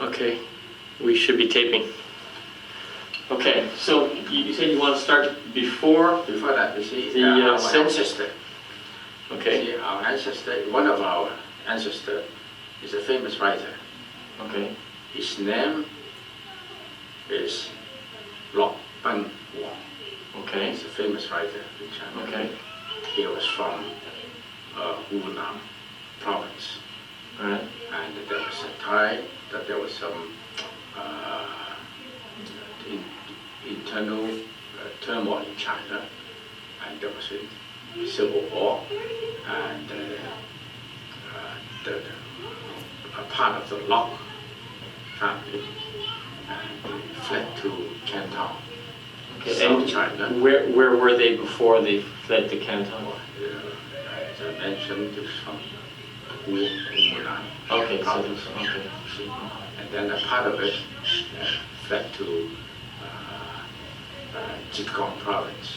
Okay, we should be taping. Okay, so you said you want to start before? Before that, you see, The, our silk- ancestor. Okay, See, our ancestor, one of our ancestors is a famous writer. okay, His name is Lok Ban Wang. okay, He's a famous writer in China. okay, He was from Hunan province. all right, And there was a time that there was some internal turmoil in China, and there was a civil war, and a part of the Lok family and fled to Canton, okay. South And China. where were they before they fled to Canton? As I mentioned, it's from Hunan. Okay, so province. okay, And then a part of it fled to Zhejiang province,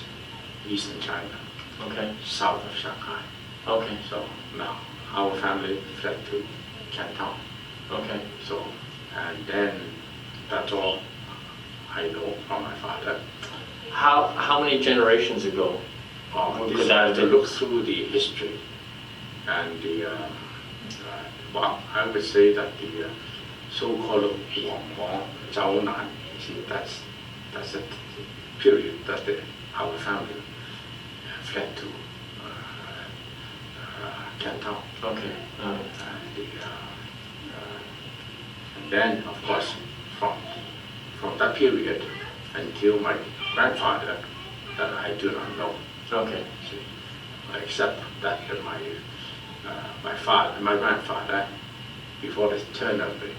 eastern China, okay, south of Shanghai. okay, So now our family fled to Canton. okay. So, and then that's all I know from my father. How many generations ago? This Could that I have have to been? look through the history and the, well, I would say that the so-called Wang Zhao Nan, see, that's a period that our family fled to Canton. Okay, And then, of course, from that period until my grandfather, that I do not know. okay, See, except that my father, my grandfather, before the turn of the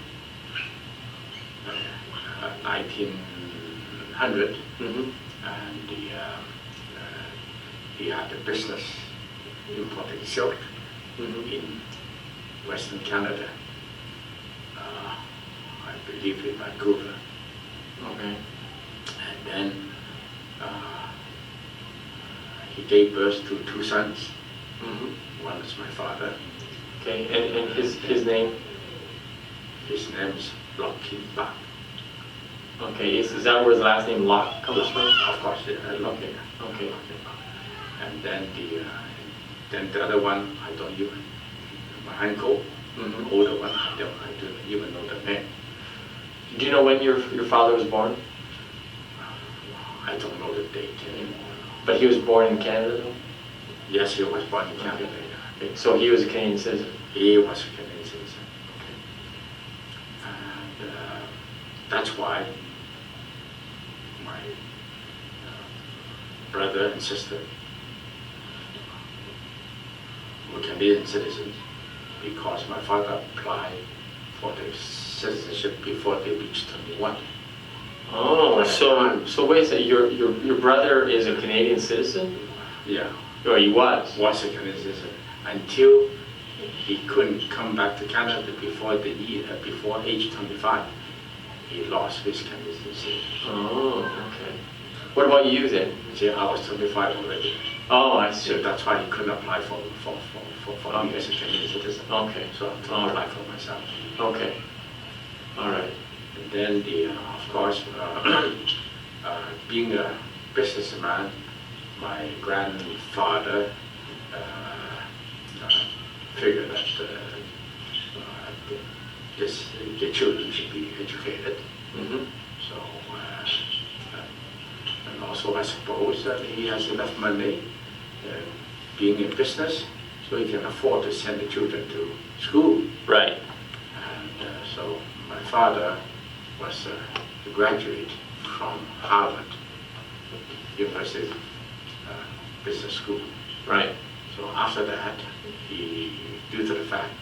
1900, mm-hmm, and he had a business importing silk mm-hmm, in Western Canada, I believe in Vancouver. okay, And then he gave birth to two sons. mm-hmm, One is my father. okay. And his name? His name is Lok Kin Bak. Okay, is that where his last name Locke comes from? Of course, Lok Okay, okay, And then the other one, I don't even, my uncle, mm-hmm. the older one, I don't even know the name. Do you know when your father was born? I don't know the date anymore. But he was born in Canada, though? Yes, he was born in Canada. Yeah. Okay, so he was a Canadian citizen? He was a Canadian citizen. And that's why my brother and sister were Canadian citizens, because my father applied for the citizenship before they reached 21. Oh, so wait a second, your brother is a Canadian citizen? Yeah, Or he was? was a Canadian citizen until he couldn't come back to Canada before before age 25. He lost his Canadian citizenship. Oh, okay. What about you then? See, I was 25 already, Oh, I so see. that's why he couldn't apply for me Okay. as a Canadian citizen. Okay, So I had to All apply right. for myself. okay. All right. And then of course, being a businessman, my grandfather figured that the children should be educated. Mm-hmm. So, and also I suppose that he has enough money, being in business, so he can afford to send the children to school. Right. And so my father was a graduate from Harvard University Business School. Right. So after that, due to the fact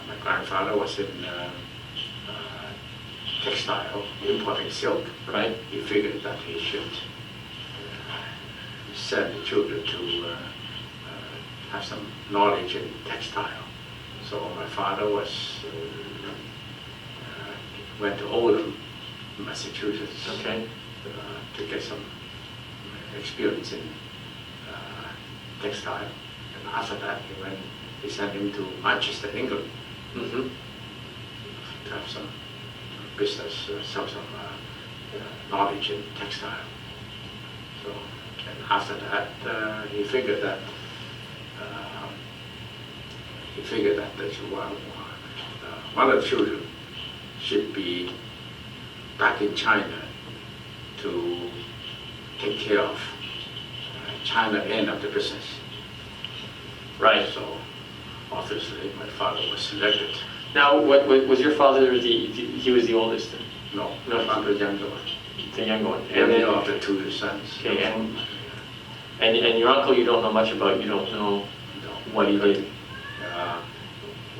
my grandfather was in textile, importing silk, Right. he figured that he should send the children to have some knowledge in textile. So my father went to Oldham, Massachusetts, Okay. to get some experience in textile. And after that, he sent him to Manchester, England. Mm-hmm. to have some business, some knowledge in textile. So, and after that, he figured that there's one of the children should be back in China to take care of China end of the business. Right. So obviously my father was selected. Now, what was your father? He was the oldest, then? No, No. my father younger one. The younger one. And Younger then, of the two sons. okay, and your uncle you don't know much about. You don't know No. what he did.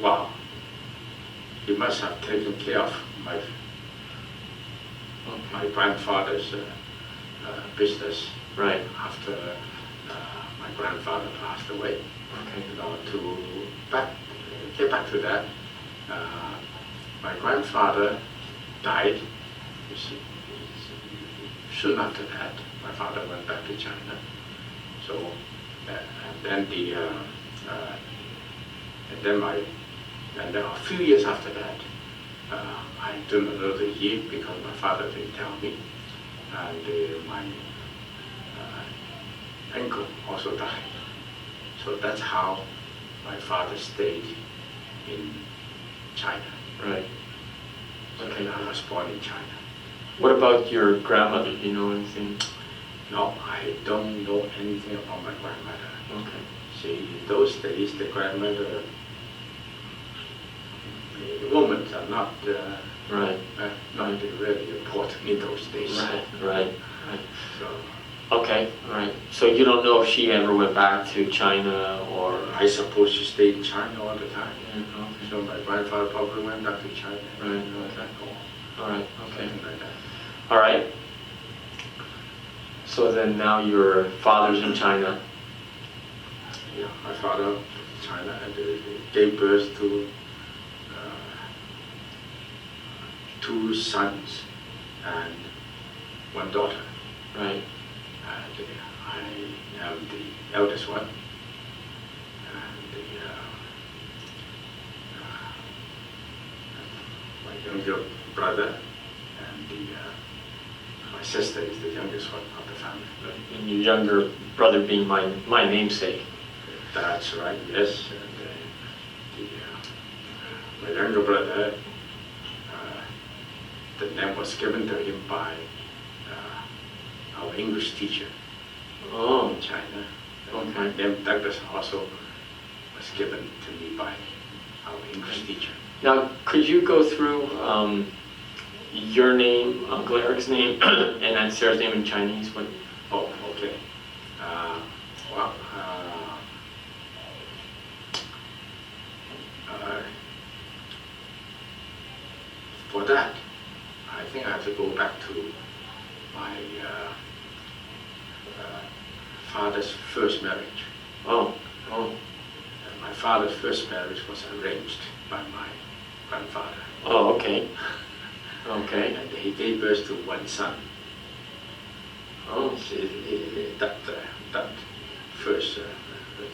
Wow. He must have taken care of my grandfather's business Right. after my grandfather passed away. Okay. You know, get back to that, my grandfather died. You see, soon after that, my father went back to China. So, and then a few years after that, I don't know the year because my father didn't tell me, and my uncle also died. So that's how my father stayed in China. Right. Okay. Okay. I was born in China. What about your grandmother? Do you know anything? No, I don't know anything about my grandmother. Okay. See, in those days, the grandmother, women are not Right. not really important in those days. Right. Right. Right. So Okay. All right. So you don't know if she ever went back to China or? I suppose she stayed in China all the time. Yeah, okay. So my grandfather probably went back to China. Right, Okay. All right. Okay. Something like that. All right. So then now your father's in China. Yeah, my father in China and gave birth to two sons and one daughter. Right. And I am the eldest one. And my younger brother and my sister is the youngest one of the family. And your younger brother being my namesake. That's right, yes. And my younger brother, the name was given to him by our English teacher Oh. in China. Okay. My name Douglas also was given to me by our English teacher. Now, could you go through your name, Uncle Eric's name, and Aunt Sarah's name in Chinese? What? Oh, okay. Well, for that, I think I have to go back to my father's first marriage. Oh. Oh. And my father's first marriage was arranged by my grandfather. Oh. Okay. Okay. And he gave birth to one son. Oh. That first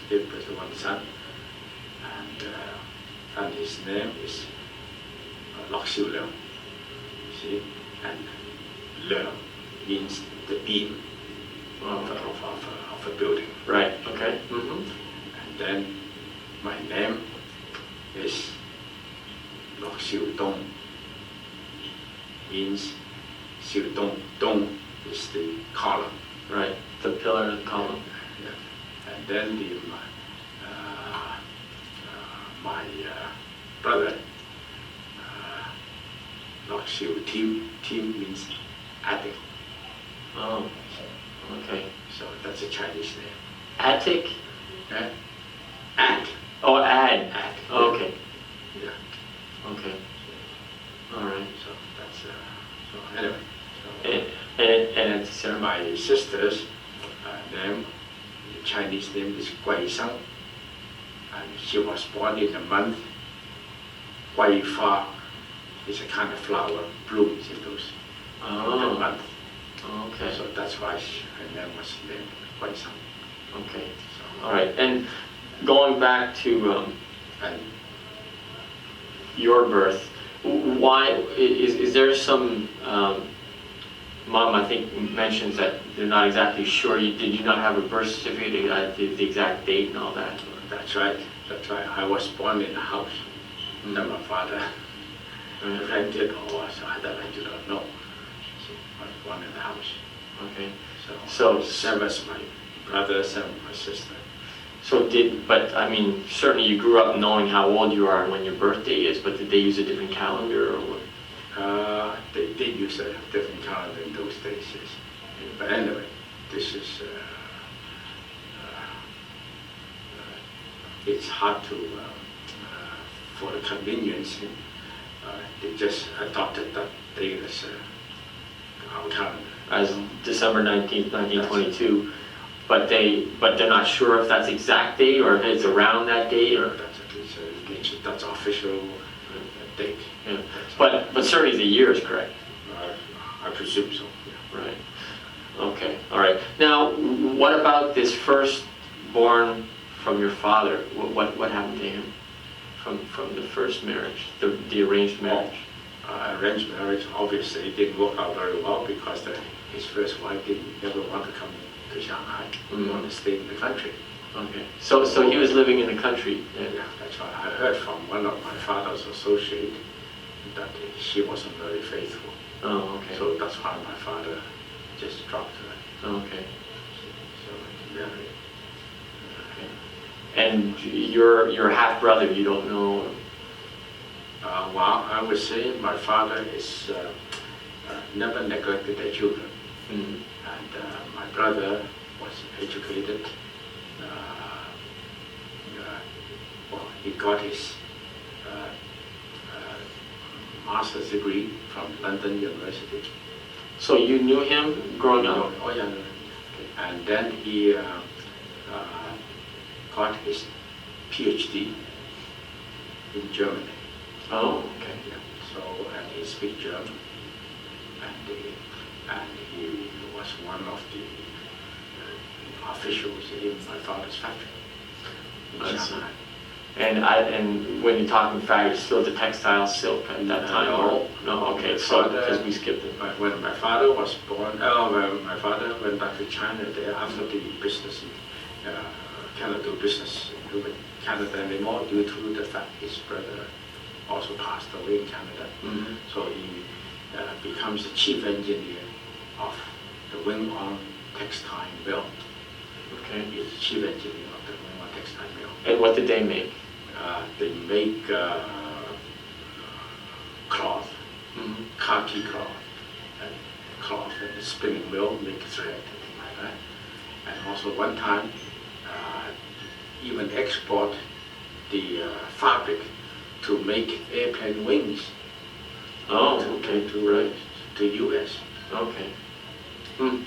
gave birth to one son, and his name is Lok Xiu Leung. See, and Leung means the beam of a building. Right. Okay. Mm-hmm. And then my name is Lok Xiu Dong. Means Xiu Dong. Dong is the column. Right. The pillar and column. Yeah. And then my brother, Lok Xiu Tim. Tim means attic. Oh. Okay. So that's a Chinese name. Attic. Eh? Ad. Oh, Ad. Ad. Oh, okay. Yeah. Okay. All right. So that's so anyway. So And Aunt Sarah. my sister's name, the Chinese name is Gui Sheng, and she was born in the month Gui Fa. It's a kind of flower blooms in those in the Oh. month. Okay. So that's why her name was named Gui Sheng. Okay. So, All right. And going back to and your birth, Why, is there some, Mom, I think, mentions that they're not exactly sure. Did you not have a birth certificate, the exact date and all that? That's right. That's right. I was born in a house. That my father rented or was either I do not know. So I was born in the house. Okay. So same as my brother, same as my sister. But I mean, certainly you grew up knowing how old you are and when your birthday is, but did they use a different calendar or what? They did use a different calendar in those days, yes. But anyway, this is, it's hard to, for the convenience, they just adopted that date as our calendar. As December 19th, 1922, but they're not sure if that's exact date or if it's around that date or. That's official date. Yeah. But certainly the year is correct. I presume so. Yeah. Right. Okay. All right. Now, what about this first born from your father? What happened to him from the first marriage, the arranged marriage? Arranged marriage obviously didn't work out very well because his first wife never want to come to Shanghai. He wanted to stay in the country. Okay. So he was living in the country. Yeah, that's right. I heard from one of my father's associates that she wasn't very faithful. Oh, okay. So that's why my father just dropped her. Okay. So he married. Okay. And your half brother, you don't know? Well, I would say my father is never neglected their children. Mm-hmm. And my brother was educated. Well, he got his master's degree from London University. So you knew him growing up? Oh yeah. And then he got his PhD in Germany. Oh, okay. Yeah. So, and he speaks German, and he was one of the officials in my father's factory in Shanghai. And when you're talking factory, still the textile silk at that time? No. Okay. So because we skipped it. When my father was born, when my father went back to China there after the business, cannot do business with Canada anymore due to the fact his brother also passed away in Canada. Mm-hmm. So he becomes the chief engineer of the Wing On textile mill. Okay. He's the chief engineer of the Wing On textile mill. And what did they make? They make cloth, Mm-hmm. khaki cloth, and the spinning mill make thread and things like that. And also one time, even export the fabric to make airplane wings. Oh, okay. To U.S. Okay. Hmm.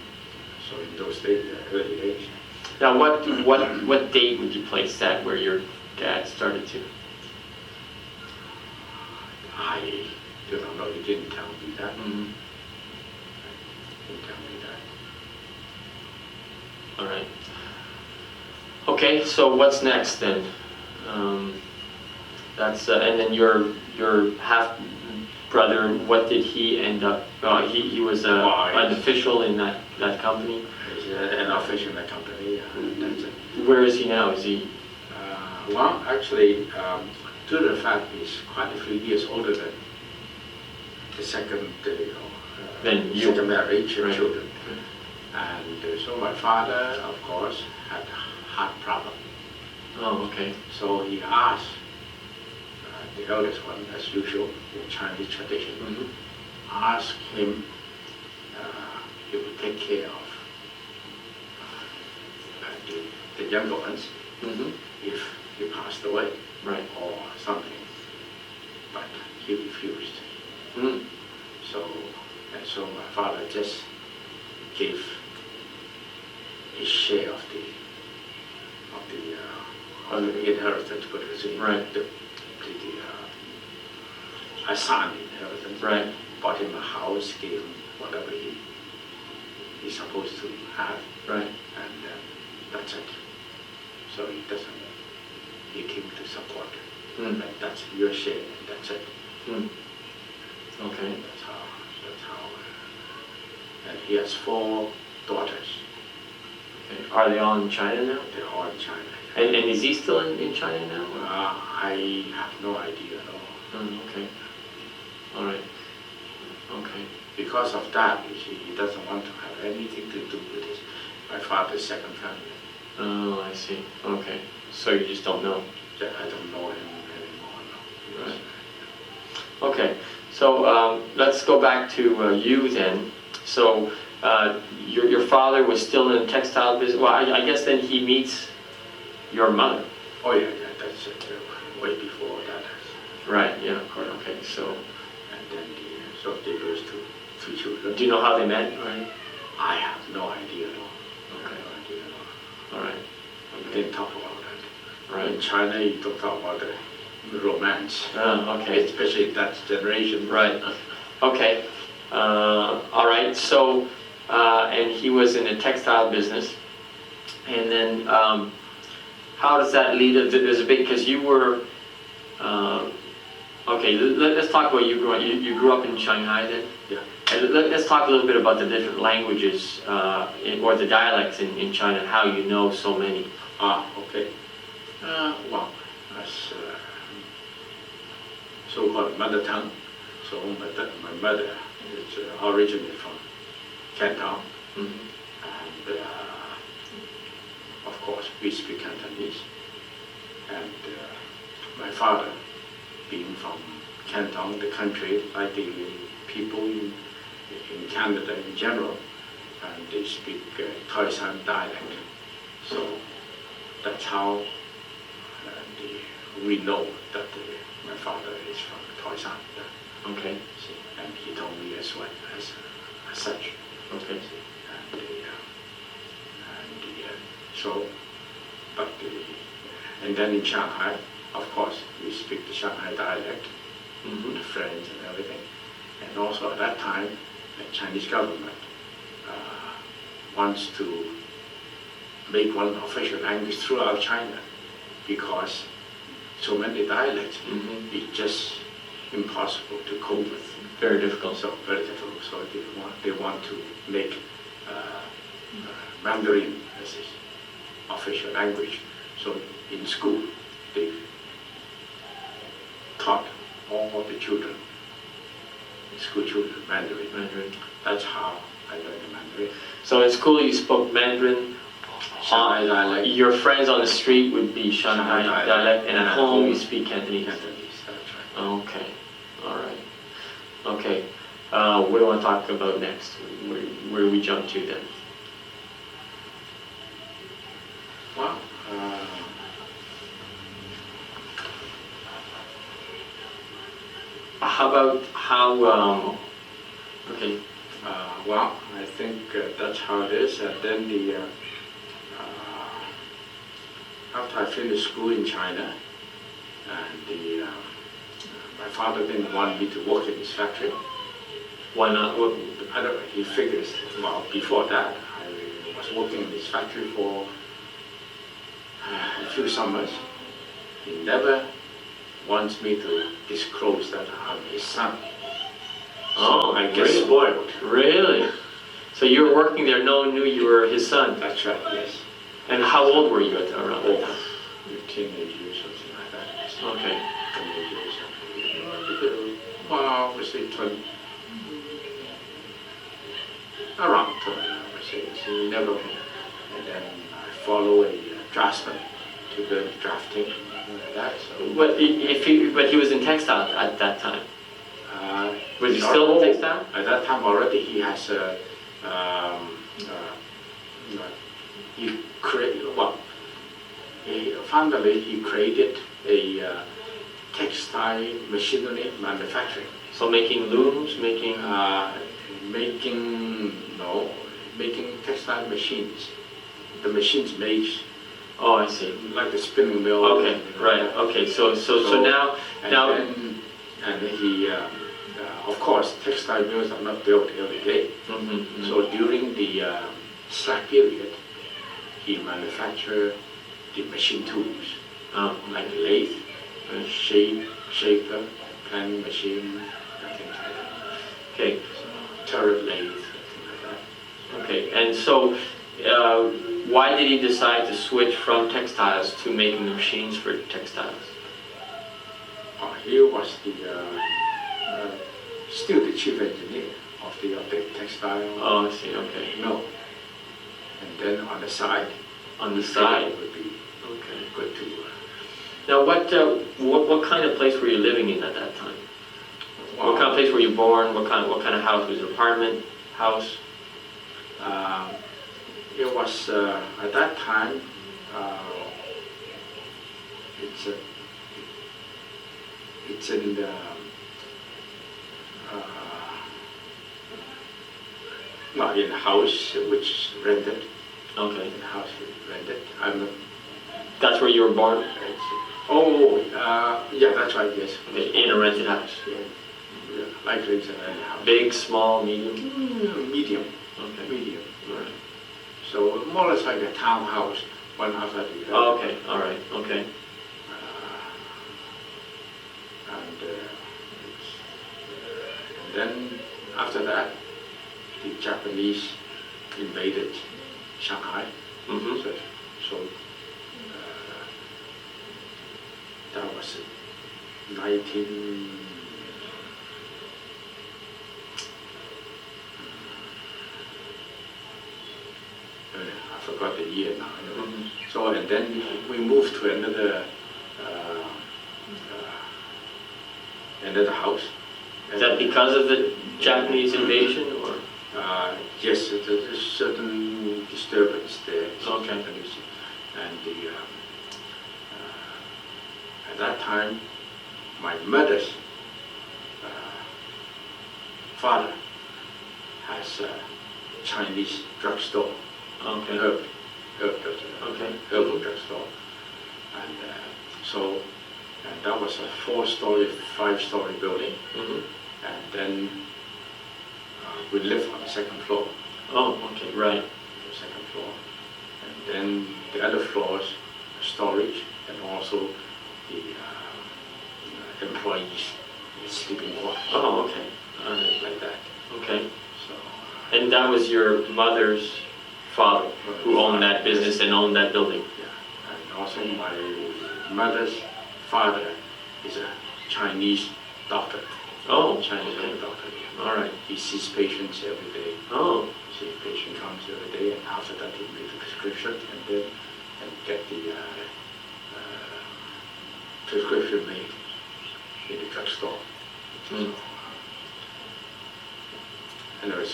So in those days, early days. Now, what date would you place that where your dad started to? I do not know. He didn't tell me that. Mm-hmm. He didn't tell me that. All right. Okay, so what's next then? That's and then your half brother. What did he end up? He was an official in that company. He's an official in that company. That's it. Where is he now? Is he? Well, actually, due to the fact he's quite a few years older than the second, second marriage and right. children. And so my father, of course, had heart problem. Oh, okay. So he asked the eldest one, as usual in Chinese tradition, asked him if he would take care of the younger ones if he passed away, right, or something. But he refused. Mm. So my father just gave his share of the inheritance, but it was right. the assigned inheritance. Right. Bought him a house, gave him whatever he's supposed to have. Right. And that's it. So he doesn't. He came to support. Like that's your share, and that's it. Mm. Okay. That's how. And he has 4 daughters. Okay. Are they all in China now? They're all in China. And is he still in China now? or- I have no idea at all. Okay. All right. Okay. Because of that, he doesn't want to have anything to do with my father's second family. Oh, I see. Okay. So you just don't know. Yeah, I don't know him anymore. No. Right. Okay. So let's go back to you then. So your father was still in the textile business. Well, I guess then he meets your mother. Oh yeah, that's way before that. Right. Yeah. Of course. Okay. So And then so they goes to 2 children. do you know how they met? Right. I have no idea at all. Okay. No idea at all. All right. We Okay. didn't talk about that. Right. In China, you don't talk about the romance, Okay. especially that generation. Right. Okay. All right. So, and he was in the textile business, and then how does that lead? There's a big because you were. Okay. Let's talk about you grew up. You grew up in Shanghai then. Yeah. And let's talk a little bit about the different languages or the dialects in China and how you know so many. Okay. Well, that's so-called mother tongue. So my mother is originally from Canton, Mm-hmm. and of course we speak Cantonese. And my father, being from Canton, the country, like the people in Canada in general, and they speak Toisan dialect. So that's how we know that my father is from Toisan. Okay. And he told me as well as such. Okay. So, but and then in Shanghai, of course, we speak the Shanghai dialect, Mm-hmm. the French and everything. And also at that time, the Chinese government wants to make one official language throughout China because so many dialects, Mm-hmm. it's just impossible to cope with. Very difficult. So very difficult. So they want to make Mandarin as an official language. So in school, they taught all the children, school children, Mandarin. Mandarin. That's how I learned Mandarin. So in school you spoke Mandarin. Shanghai dialect. Your friends on the street would be Shanghai Shanghai dialect, and at home you home, speak Cantonese. Cantonese, that's right. Okay. All right. Okay. What do you want to talk about next? Where do we jump to then? Well, How about how? Okay. well, I think that's how it is. And then after I finished school in China, and my father didn't want me to work in his factory. Why not? What, I don't know, he figures, well, before that, I was working in his factory for a few summers. He never wants me to disclose that I'm his son. Oh, So I get really? spoiled. Really? So you were working there, no one knew you were his son. That's right, yes. And how old were you around that time? teenage years, something like that. Okay. Teenage years, something. Well, obviously 20. Around 20, I would say. So never. And then I follow a draftsman to learn drafting, like that. So. But he was in textile at that time. Was he no, still in textile? At that time already, he has he created, well, finally he created a textile machinery manufacturing. So making looms, making. Making textile machines. The machines made Oh, I see. like the spinning mill. Okay, right. Okay, so now. And he, of course, textile mills are not built every day. Mm-hmm. So during the slack period, he manufactured the machine tools, like lathe, shaper, planing machine, and things like that. turret lathe, things like that. Okay, and so why did he decide to switch from textiles to making the machines for textiles? He was still the chief engineer of the textile Oh, I see, okay. mill. And then on the side, On the side? would be Okay. good to. Now, what kind of place were you living in at that time? What kind of place were you born? What kind of house? Was it an apartment, house? It was at that time. It's in the in a house which is rented. Okay. In a house rented. That's where you were born? Yeah, that's right. Yes. Okay, in a rented house? Yeah, likely it's a rented house. Big, small, medium? Medium. Okay. Medium. All right. So more or less like a townhouse, one after the other. Oh, okay, all right, okay. And then after that, the Japanese invaded Shanghai. Mm-hmm. So that was 19. I forgot the year now. Mm-hmm. So and then we moved to another house. Is that because of the Japanese invasion, or? Yes, there's a certain disturbance there. Okay. Japanese. And at that time, my mother's father has a Chinese drugstore. Okay. Herb drugstore. Okay. Herbal drugstore. And and that was a 4-story, 5-story building. Mm-hmm. And then we lived on the second floor. Oh, okay, right. The second floor. And then the other floors, storage, and also the employees' sleeping quarters. Oh, okay. All right. Like that. Okay. So. And that was your mother's father who owned that business and owned that building? Yeah. And also my mother's father is a Chinese doctor. Oh, Chinese okay. doctor. Yeah. All right. He sees patients every day. Oh. See, patient comes every day, and after that he makes a prescription and get the prescription made in the drugstore. Mm. Anyway,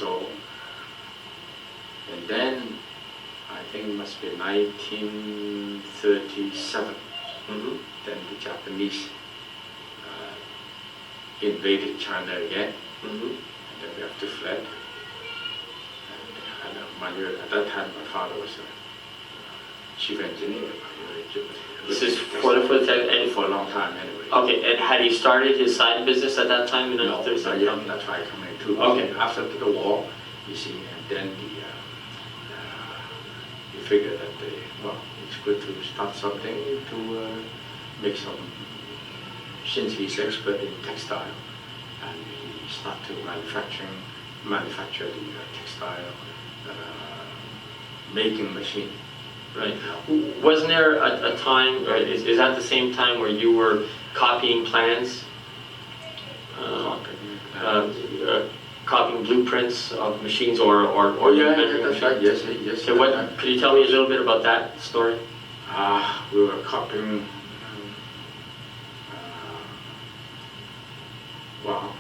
and then I think it must be 1937. Mm-hmm. Then the Japanese invaded China again, Mm-hmm. and then we have to fled. And mind you, at that time my father was a chief engineer. This is for the and For a long time anyway. okay. And had he started his side business at that time in No, 1937? not yet. That's why I come in too. Okay. After the war, you see, and then you figure that it's good to start something to make some. Since he's expert in textile, and he started to manufacture the textile making machine. Right. Wasn't there a time, or is that the same time where you were copying plans? Copying blueprints of machines or Yeah, measuring that's machines? right. Yes. So could you tell me a little bit about that story? We were copying. Well,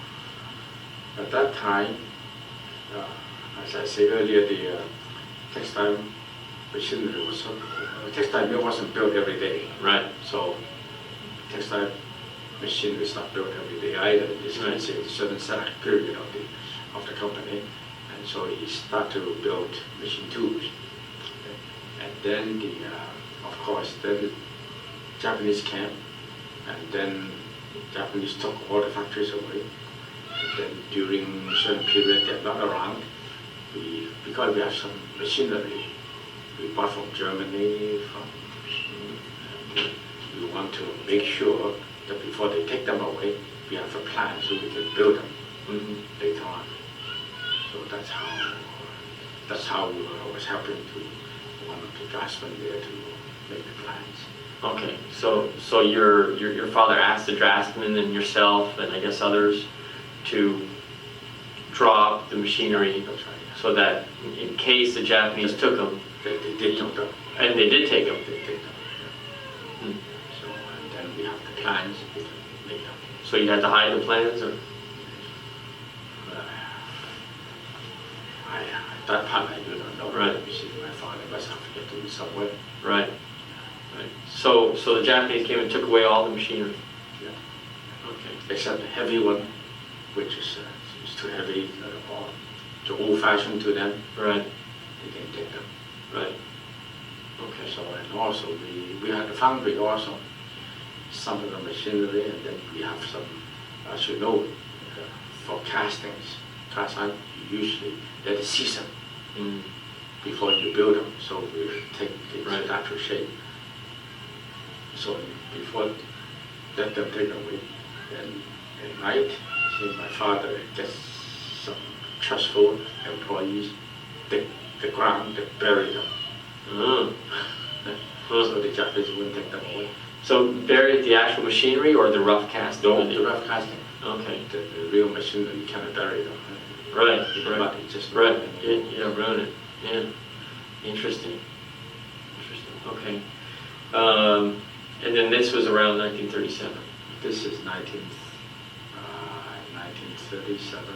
at that time, as I said earlier, the textile machinery was textile mill wasn't built every day. Right. So textile machinery is not built every day either. In this Right. case, it's a certain select period of the company, and so he started to build machine tools. And then of course, then the Japanese came, and then Japanese took all the factories away. And then during a certain period they're not around, because we have some machinery we bought from Germany, and we want to make sure that before they take them away, we have a plan so we can build them Mm-hmm. later on. So that's how I was helping to one of the draftsmen there to make the plans. Okay, so your father asked the draftsman and yourself and I guess others to draw up the machinery That's right. so that in case the Japanese took them, They did take them. and they did take them. They take them. Yeah. Hmm. So and then we have the plans later. So you had to hide the plans, or That part I do not know. Right. You see, my father must have to do it somewhere. right? Right. So the Japanese came and took away all the machinery. Yeah. Okay. Except the heavy one, which is too heavy or too old-fashioned to them. Right. They can take them. Right. Okay. So and also we had the foundry also, some of the machinery, and then we have some, as you know, for castings, cast iron, usually they're the season Mm. before you build them, so we take its Right. natural shape. So before let them take away, and at night, see my father gets some trustful employees, dig the ground, they bury them. Mm. So the Japanese wouldn't take them away. So buried the actual machinery or the rough cast? The rough casting, Okay. the real machinery, you cannot bury them. Right. In the Right. mud, it just Right. Yeah. Ruin it. Yeah. Interesting. Okay. And then this was around 1937. This is 1937,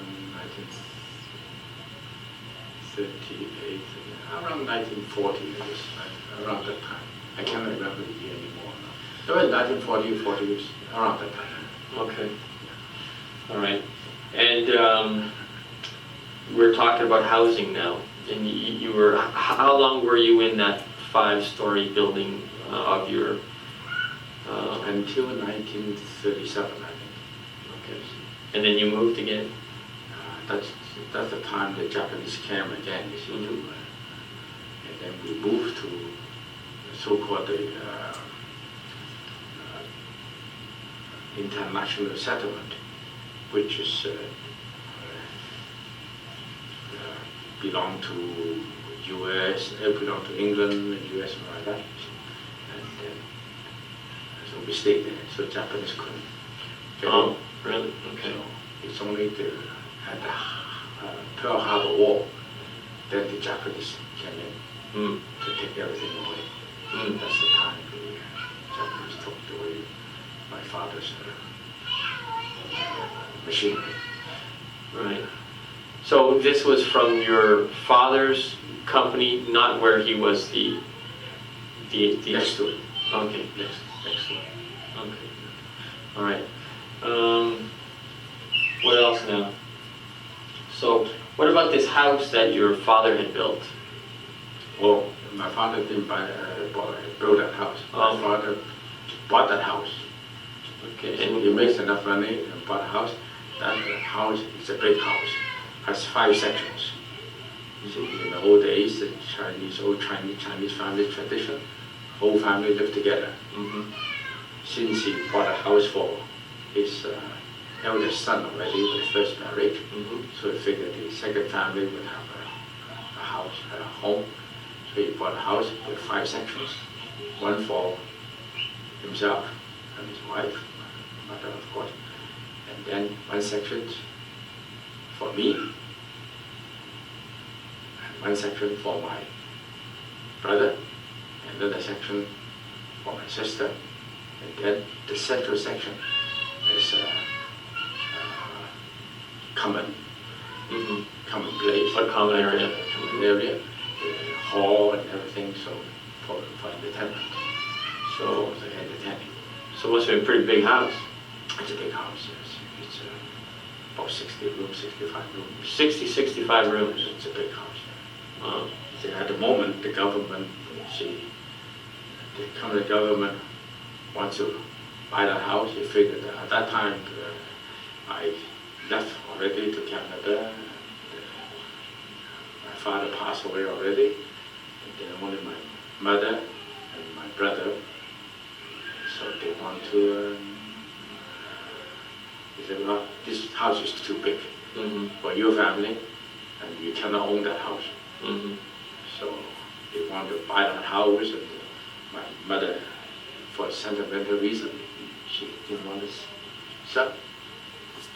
1938, around 1940, it was around that time. I can't remember the year anymore. It was 1940, 40 years, around that time. Okay. All right. And we're talking about housing now. And you were, how long were you in that 5-story building of your? Until 1937, I think. Okay. And then you moved again. That's the time the Japanese came again, you see, Mhm. and then we moved to the so-called international settlement, which is belong to U.S., belong to England, U.S. and like that. And so we stayed there, so Japanese couldn't get in. Oh, really? Okay. So it's only at the Pearl Harbor War that the Japanese came in Mm. to take everything away. Mm. That's the time the Japanese took away my father's machinery. Right. So this was from your father's company, not where he was the. Next to it. Okay. Next to it. Okay. All right. What else now? So, what about this house that your father had built? Well, my father didn't build that house. My Oh. father bought that house. Okay. And he makes enough money and bought a house. That house is a big house. Has 5 sections. See, in the old days, the old Chinese family tradition, whole family lived together. Mm-hmm. Since he bought a house for his eldest son already with the first marriage, Mm-hmm. so he figured the second family would have a house, a home. So he bought a house with 5 sections, one for himself and his wife, my mother of course, and then one section for me, and one section for my brother, and another section for my sister, and then the central section is common place. A common area. Common area, the hall and everything, so for entertainment. So the entertaining. So it must have been a pretty big house. It's a big house, yes. It's about 60 rooms, 65 rooms. 65 rooms. It's a big house. Wow. See, at the moment, the government, the government wants to buy that house. You figure that at that time, I left already to Canada. My father passed away already. And then only my mother and my brother. So they want to, they said, well, this house is too big Mm-hmm. for your family and you cannot own that house. Mm-hmm. So they want to buy that house, and my mother, for sentimental reason, she didn't want to sell.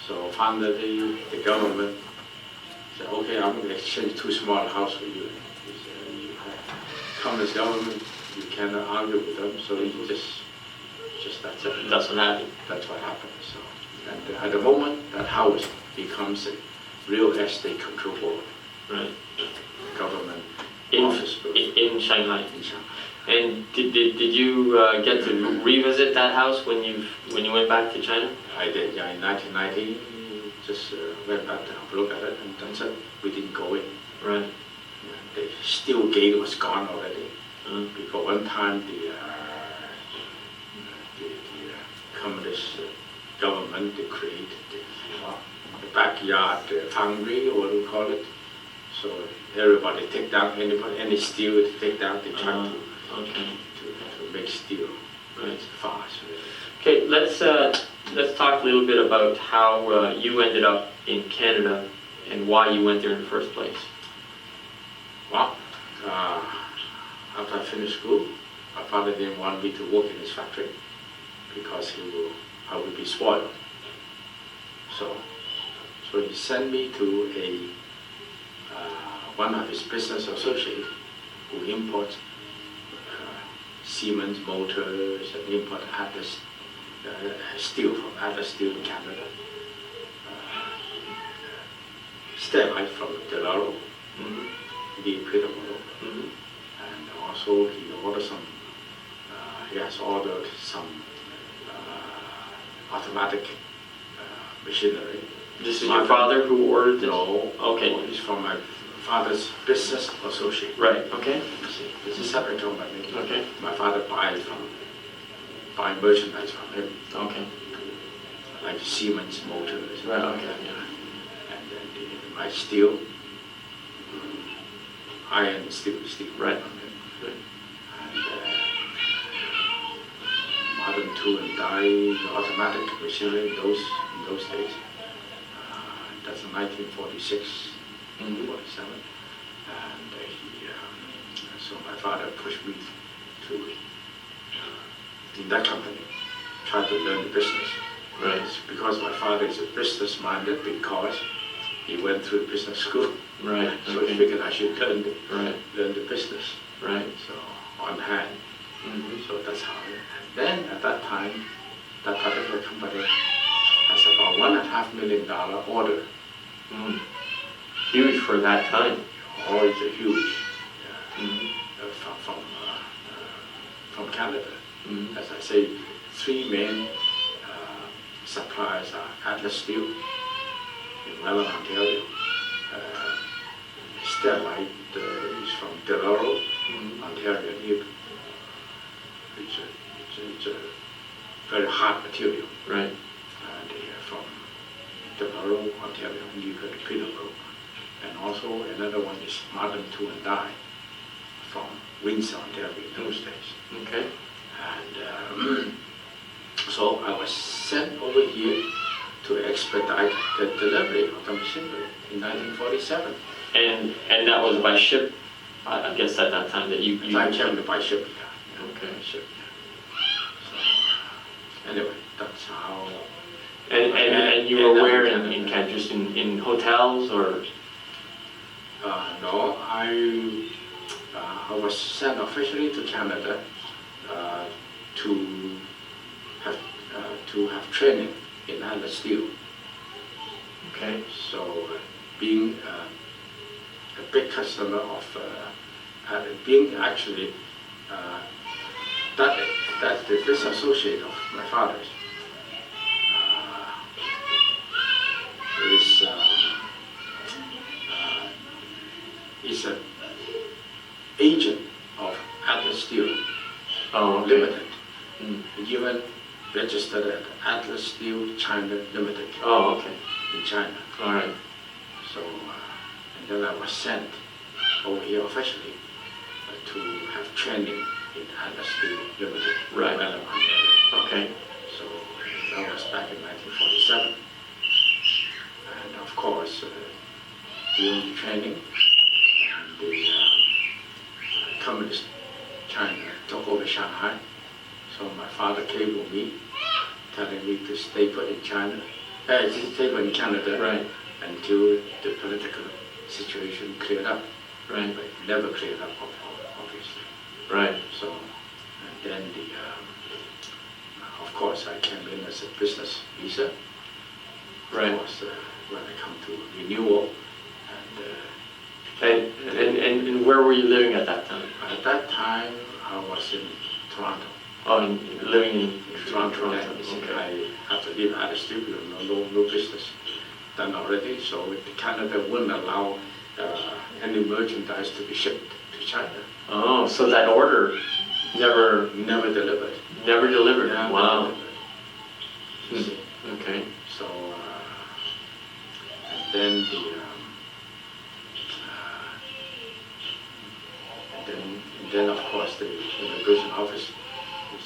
So finally, the government said, okay, I'm going to exchange 2 small houses for you. He said, you have communist government, you cannot argue with them, so you just that's it. That's what happened. That's what happened. So, and at the moment, that house becomes a real estate control board, Right. government In, office building in Shanghai. in Shanghai. And did you get to revisit that house when you went back to China? I did, yeah, in 1990, just went back to have a look at it, and that's it. We didn't go in. Right. Yeah, the steel gate was gone already. Because one time the communist government, they created the backyard foundry, or what do you call it. So everybody take down, any steel to take down, they try to make steel. Right. It's fast. Okay, let's talk a little bit about how you ended up in Canada and why you went there in the first place. Well, after I finished school, my father didn't want me to work in his factory because I would be spoiled. So he sent me to one of his business associates who imports Siemens motors and import Atlas steel from Atlas Steel in Canada. Sterlite from Delaro, the Peterborough. And also he ordered he has ordered some automatic machinery. This is your father who ordered this? No. Okay. It's from my father's business associate. Right, okay. You see, it's a separate company. Okay. My father buy merchandise from him, Okay. like Siemens motors. Right, okay, yeah. And then my steel, iron steel. Right. From him. Right. And modern tool and die automatic machinery in those days. That's in 1946, 47. And so my father pushed me to, in that company, try to learn the business. Right. It's because my father is a business-minded because he went through business school. Right. So Okay. he figured I should learn the business. Right. So on hand. So that's how. And then at that time, that particular company has about $1.5 million order. Huge for that time. Oh, it's a huge from Canada. As I say, 3 main suppliers are Atlas Steel in Welland, Ontario. Sterlite is from Delaro, Ontario. It's a very hard material. Right. And they are from Delaro, Ontario, New Peterborough. And also another one is Modern Tool and Die from Windsor, Ontario in those days. Okay. And so I was sent over here to expedite the delivery of the machinery in 1947. And that was by ship, I guess at that time that you I came by ship. Okay. Ship. So anyway, that's how. And you were where in Canada? Just in hotels or? No, I was sent officially to Canada to have training in Atlas Steel. Okay. So being a big customer of being actually that the business associate of my father's is an agent of Atlas Steel Limited, even registered at Atlas Steel China Limited. Oh, okay. In China. All right. So, and then I was sent over here officially to have training in Atlas Steel Limited. Right. Welland, Ontario. Okay. So that was back in 1947. And of course, during the training, and the communist China took over Shanghai. So my father cabled me, telling me to stay put in China, to stay put in Canada, Right. until the political situation cleared up. Right. But never cleared up, obviously. Right. So, and then of course, I came in as a business visa. Right. Of course, when I come to renewal, And where were you living at that time? at that time I was in Toronto. Oh, living in Toronto. Toronto. Then, Okay. I had to leave out of studio, no business done already. So Canada wouldn't allow any merchandise to be shipped to China. Oh, so that order never Never delivered. delivered. Never Wow. delivered. You see. Okay. So, and then then of course the immigration office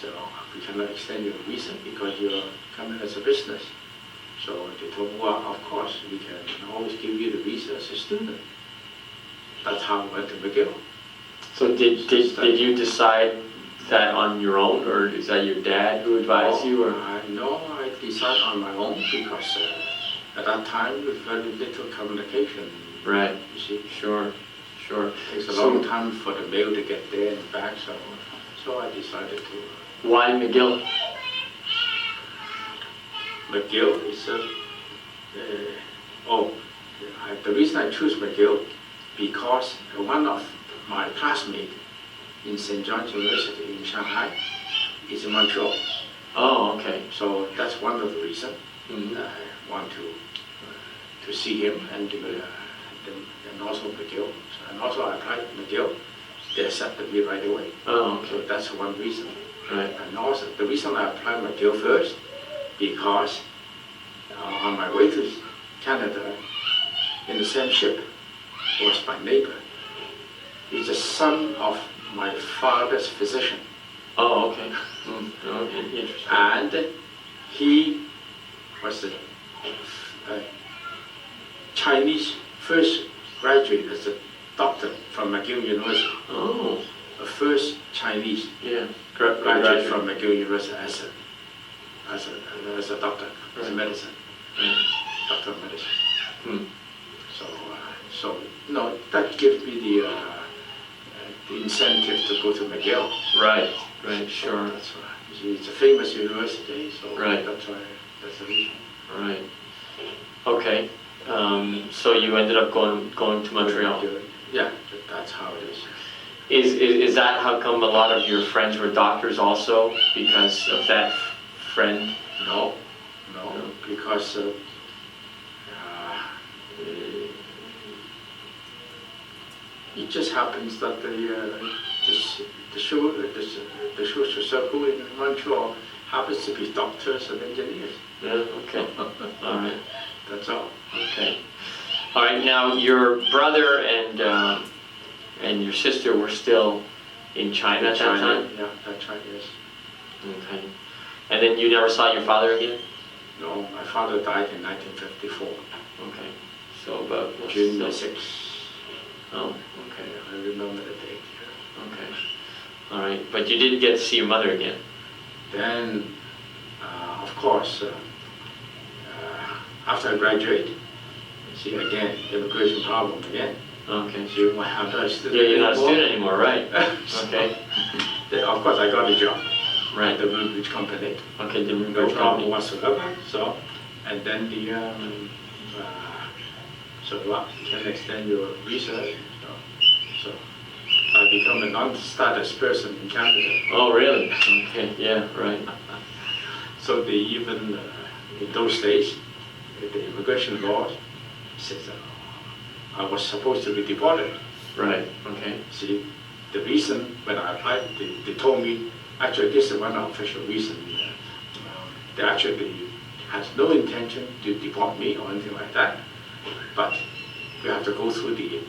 said, oh, we cannot extend your visa because you're coming as a business. So they told me, well, of course, we can always give you the visa as a student. That's how I went to McGill. So did you decide that on your own, or is that your dad who advised you? Or No, I decided on my own because at that time with very little communication. right. You see, Sure. Sure. it takes a long time for the mail to get there and back, so I decided to. Why McGill? McGill is the reason I choose McGill because one of my classmates in St. John's University in Shanghai is in Montreal. Oh, okay. So that's one of the reasons Mhm. I want to see him and also McGill. And also I applied to McGill. They accepted me right away. Oh, So okay. that's one reason. Right. And also the reason I applied McGill first because on my way to Canada in the same ship was my neighbor. He's the son of my father's physician. Oh, okay. Okay. Interesting. And he was a Chinese first graduate as a doctor from McGill University. Oh, The first Chinese yeah. graduate from McGill University as a doctor, as a Right. medicine, Right. doctor of medicine. Hmm. So that gives me the incentive to go to McGill. Right. Right. Sure. That's why. You see, it's a famous university, so Right. that's why. That's the reason. Right. Okay. So you ended up going to Montreal. Yeah, that's how it is. Is that how come a lot of your friends were doctors also, because of that friend? No, No. because it just happens that the social circle in Montreal happens to be doctors and engineers. Yeah. Okay. All right. That's all. Okay. All right. Now your brother and your sister were still in China at that time. Yeah, that's right. Yes. Okay. And then you never saw your father again? No, my father died in 1954, Okay. So about June the so- 6th. Oh. Okay. I remember the date. Okay. All right. But you didn't get to see your mother again. Then, of course, after I graduate, see again, immigration problem again. Okay. See, I'm not a student Yeah, you're not a anymore. student anymore, right? So, Okay. then, of course, I got a job Right. at the Woodbridge Company. Okay. The No reverse problem company. whatsoever. So, and then well, you can extend your visa. So I become a non-status person in Canada. Oh, really? Okay. Yeah. Right. So they even, in those days, the immigration law says I was supposed to be deported. Right. Okay. See, the reason when I applied, they told me, actually this is one official reason, they actually has no intention to deport me or anything like that, but we have to go through the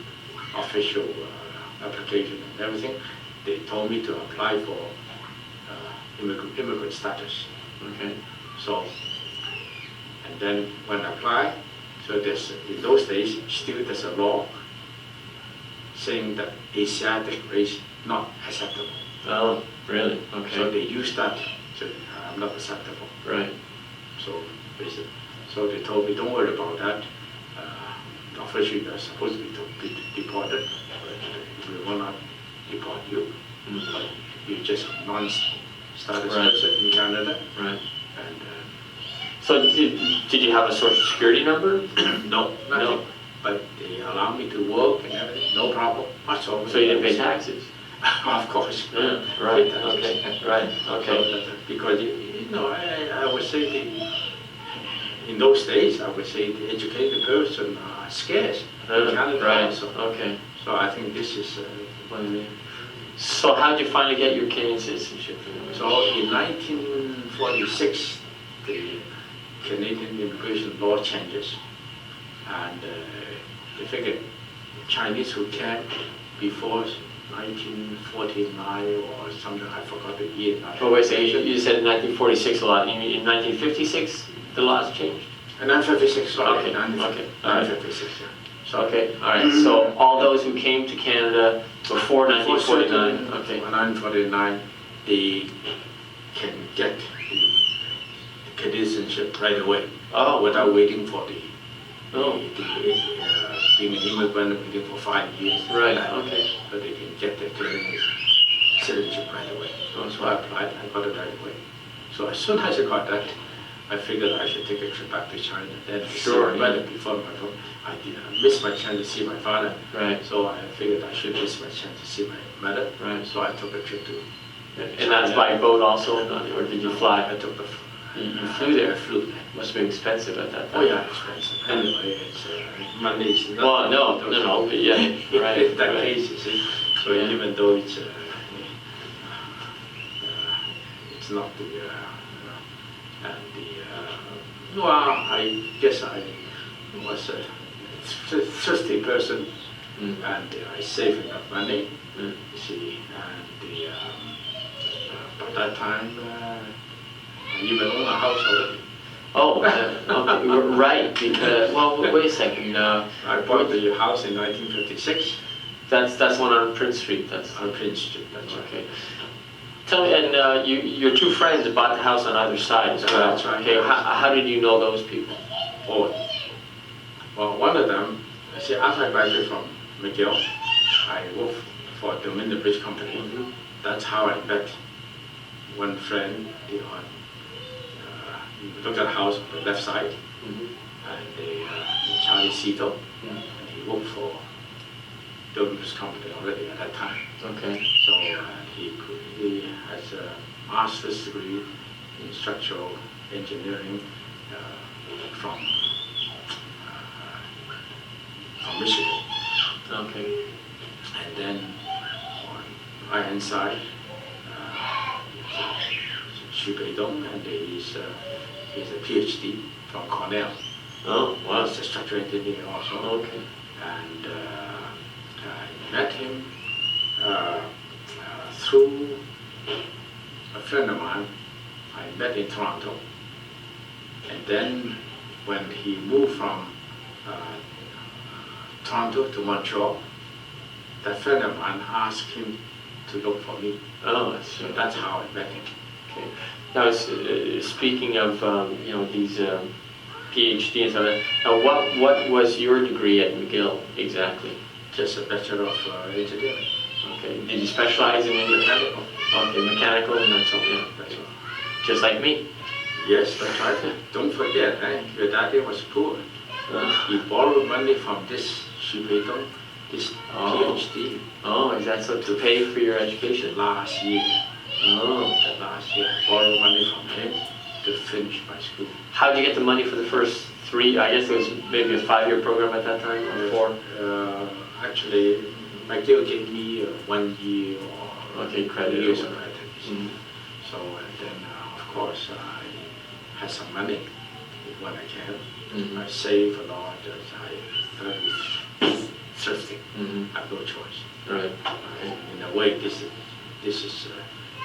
official application and everything. They told me to apply for immigrant status. Okay. So, and then when I apply, So in those days, still there's a law saying that Asiatic race not acceptable. Oh, really? So Okay. they use that, so not acceptable. Right. So so they told me, don't worry about that. Officially, you're supposed to be deported, but we will not deport you. But you just non-status Right. person in Canada. Right. And So did you have a social security number? no, nothing. No. But they allow me to work and everything, no problem whatsoever. So you didn't pay taxes? Of course. Yeah, right, Pay okay, taxes. right, okay. So because, I would say in those days, I would say the educated person are scarce in Canada Right, also. okay. So I think this is, So how did you finally get your Canadian citizenship? so in 1946, the Canadian immigration law changes. And they figured Chinese who came before 1949 or something, I forgot the year. Oh, wait a second, you said in 1946 a lot, you mean in 1956 the laws changed? 1956, sorry. Okay, 1956, yeah. So Okay, all right, so all those who came to Canada before 1949, okay. 1949, they can get the citizenship right away. Oh. Without waiting for Oh. being an immigrant waiting for 5 years. Right, okay. So they can get their Canadian citizenship right away. So I applied, I got it right away. So as soon as I got that, I figured I should take a trip back to China. Then to see Sure, my mother before my father. I missed my chance to see my father. Right. So I figured I should miss my chance to see my mother. Right. So I took a trip to And that's by boat also, or did you fly? I took You flew there? I flew there. Must have been expensive at that Oh time. yeah, expensive. Anyway, it's money is not. Well, no, but yeah, right, In that right. case, you see. So Yeah. even though it's not the and the well, I guess I was a thrifty person, and I saved enough money. You see, and by that time, I even own a house already. Oh, okay, right, because, well, wait a second, I bought the house in 1956 that's one on Prince Street, that's, on Prince Street. That's right. okay. Tell me, and your two friends bought the house on either side as well? That's right. Okay, how did you know those people? Oh, well, one of them, see, after I graduated from McGill, I worked for the Dominion Bridge Company. That's how I met one friend looked at the house on the left side, and Charlie Cito, and he worked for the Bridge Company already at that time. Okay. So he has a master's degree in structural engineering from Michigan. Okay. And then on the right hand side, Xu Beidong, and he's a PhD from Cornell. Oh, wow. He's a structural engineer also. Okay. And I met him through a friend of mine I met in Toronto. And then when he moved from Toronto to Montreal, that friend of mine asked him to look for me. Oh, that's So that's how I met him. okay. Now, speaking of these PhD and stuff, now what was your degree at McGill exactly? Just a Bachelor of Engineering. Okay. Did you specialize in any Mechanical. Okay, mechanical, and that's all. Yeah, That's all. just like me. Yes, that's right. Don't forget, your daddy was poor. He borrowed money from this Xu Beidong, this Oh. PhD, Oh, is that so to pay for your education? last year. Oh. Last year, borrowed money from him to finish my school. How did you get the money for the first 3? I guess it was maybe a 5-year program at that time, or 4. Actually, McGill gave me 1 year or Okay, credit 2 years or of whatever. credit. So then, of course, I had some money when I can. I save a lot. I very thrifty. I have no choice. Right. In a way, this is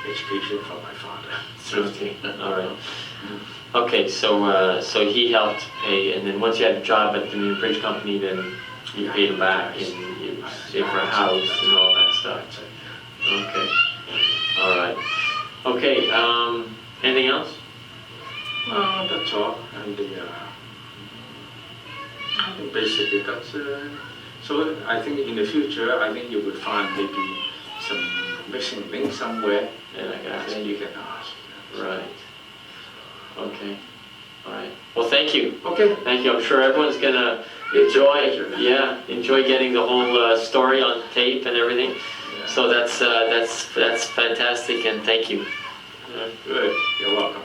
education from my father. Okay, all right. Okay, so he helped pay, and then once you had a job at the new bridge company, then you paid him back and you saved for a house and all that stuff. That's it. Okay, all right. Okay, anything else? That's all. And I think basically that's. So I think in the future, I think you will find maybe some missing link somewhere, Yeah, I got then you. you can ask. Right. Okay. All right. Well, thank you. Okay. Thank you. I'm sure everyone's gonna enjoy. Yeah, enjoy getting the whole story on tape and everything. Yeah. So that's fantastic, and thank you. Good. You're welcome.